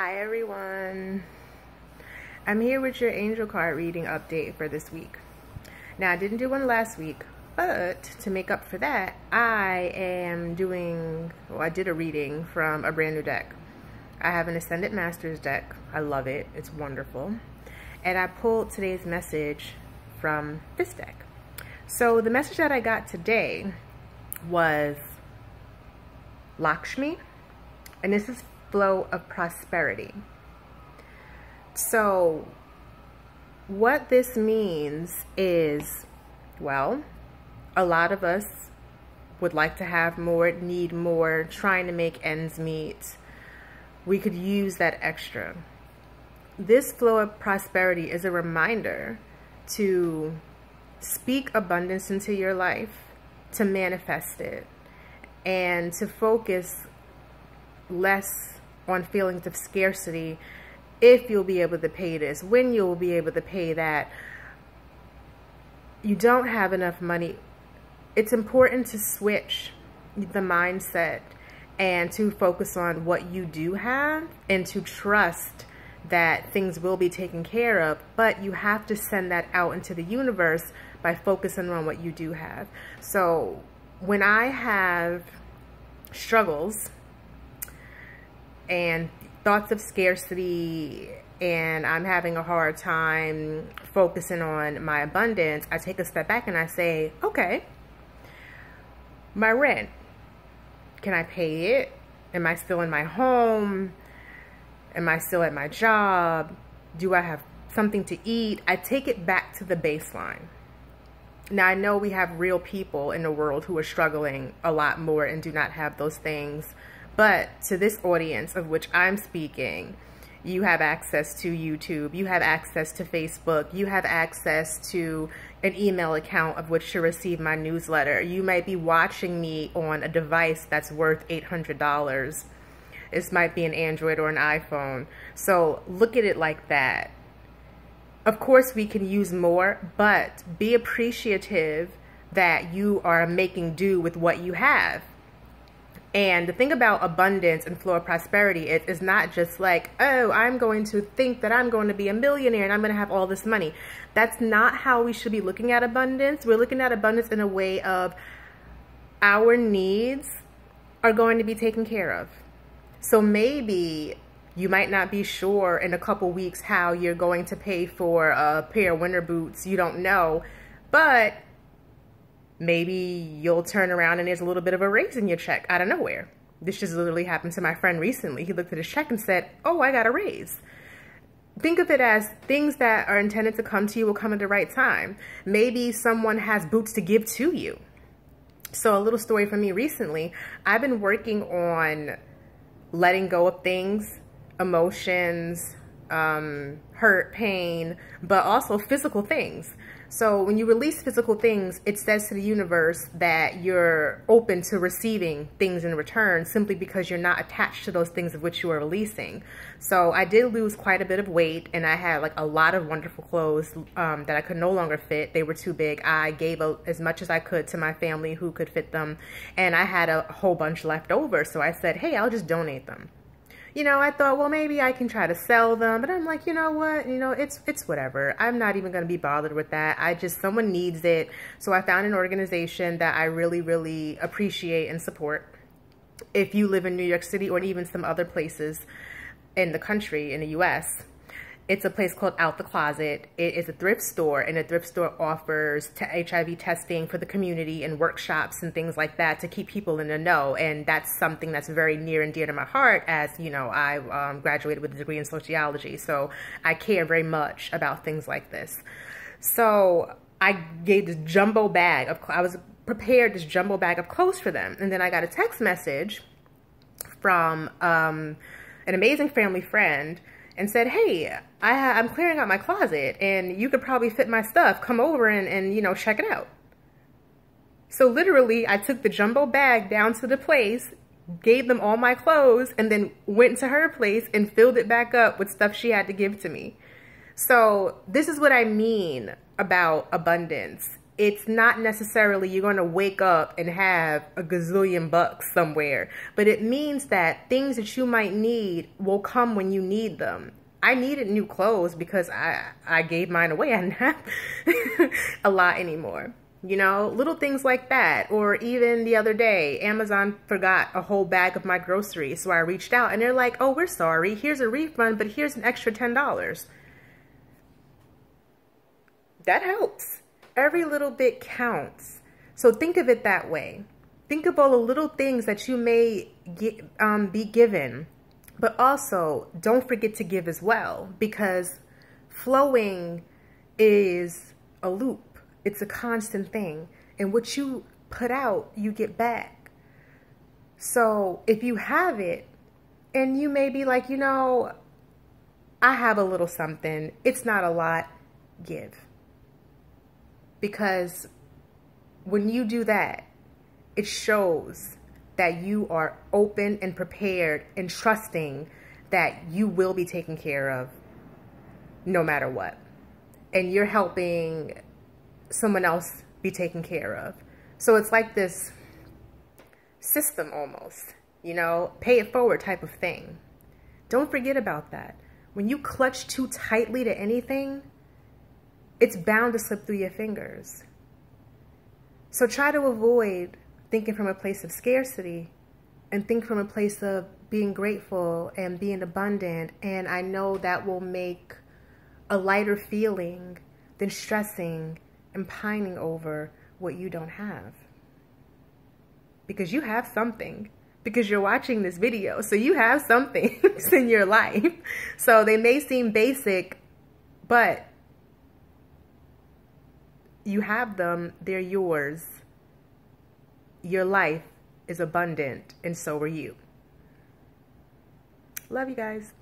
Hi everyone, I'm here with your angel card reading update for this week. Now I didn't do one last week, but to make up for that, I did a reading from a brand new deck. I have an Ascended Masters deck. I love it, it's wonderful. And I pulled today's message from this deck. So the message that I got today was Lakshmi, and this is flow of prosperity. So what this means is, well, a lot of us would like to have more, need more, trying to make ends meet. We could use that extra. This flow of prosperity is a reminder to speak abundance into your life, to manifest it, and to focus less on feelings of scarcity. If you'll be able to pay this, when you'll be able to pay that, you don't have enough money. It's important to switch the mindset and to focus on what you do have and to trust that things will be taken care of, but you have to send that out into the universe by focusing on what you do have. So when I have struggles and thoughts of scarcity and I'm having a hard time focusing on my abundance, I take a step back and I say, okay, my rent, can I pay it? Am I still in my home? Am I still at my job? Do I have something to eat? I take it back to the baseline. Now, I know we have real people in the world who are struggling a lot more and do not have those things. But to this audience of which I'm speaking, you have access to YouTube, you have access to Facebook, you have access to an email account of which to receive my newsletter. You might be watching me on a device that's worth $800. This might be an Android or an iPhone. So look at it like that. Of course, we can use more, but be appreciative that you are making do with what you have. And the thing about abundance and flow of prosperity is not just like, oh, I'm going to think that I'm going to be a millionaire and I'm going to have all this money. That's not how we should be looking at abundance. We're looking at abundance in a way of our needs are going to be taken care of. So maybe you might not be sure in a couple weeks how you're going to pay for a pair of winter boots. You don't know, but maybe you'll turn around and there's a little bit of a raise in your check out of nowhere. This just literally happened to my friend recently. He looked at his check and said, oh, I got a raise. Think of it as things that are intended to come to you will come at the right time. Maybe someone has boots to give to you. So a little story from me recently, I've been working on letting go of things, emotions, hurt, pain, but also physical things. So when you release physical things, it says to the universe that you're open to receiving things in return simply because you're not attached to those things of which you are releasing. So I did lose quite a bit of weight and I had like a lot of wonderful clothes that I could no longer fit. They were too big. I gave as much as I could to my family who could fit them, and I had a whole bunch left over. So I said, hey, I'll just donate them. You know, I thought, well, maybe I can try to sell them, but I'm like, you know what? You know, it's whatever. I'm not even going to be bothered with that. Someone needs it. So I found an organization that I really, really appreciate and support. If you live in New York City or even some other places in the country, in the US, it's a place called Out the Closet. It is a thrift store, and the thrift store offers HIV testing for the community and workshops and things like that to keep people in the know. And that's something that's very near and dear to my heart, as you know, I graduated with a degree in sociology, so I care very much about things like this. So I gave this jumbo bag of, I was prepared this jumbo bag of clothes for them, and then I got a text message from an amazing family friend and said, hey, I'm clearing out my closet and you could probably fit my stuff. Come over and you know, check it out. So literally I took the jumbo bag down to the place, gave them all my clothes, and then went to her place and filled it back up with stuff she had to give to me. So this is what I mean about abundance. it's not necessarily you're going to wake up and have a gazillion bucks somewhere, but it means that things that you might need will come when you need them. I needed new clothes because I gave mine away. I didn't have a lot anymore. You know, little things like that. Or even the other day, Amazon forgot a whole bag of my groceries. So I reached out and they're like, oh, we're sorry. Here's a refund, but here's an extra $10. That helps. Every little bit counts. So think of it that way. Think of all the little things that you may be given. But also, don't forget to give as well, because flowing is a loop. It's a constant thing. And what you put out, you get back. So if you have it, and you may be like, you know, I have a little something. It's not a lot. Give. Because when you do that, it shows that you are open and prepared and trusting that you will be taken care of no matter what. And you're helping someone else be taken care of. So it's like this system almost, you know, pay it forward type of thing. Don't forget about that. When you clutch too tightly to anything, it's bound to slip through your fingers. So try to avoid thinking from a place of scarcity and think from a place of being grateful and being abundant. And I know that will make a lighter feeling than stressing and pining over what you don't have. Because you have something. Because you're watching this video. So you have some things in your life. So they may seem basic, but you have them. They're yours. Your life is abundant, and so are you. Love you guys.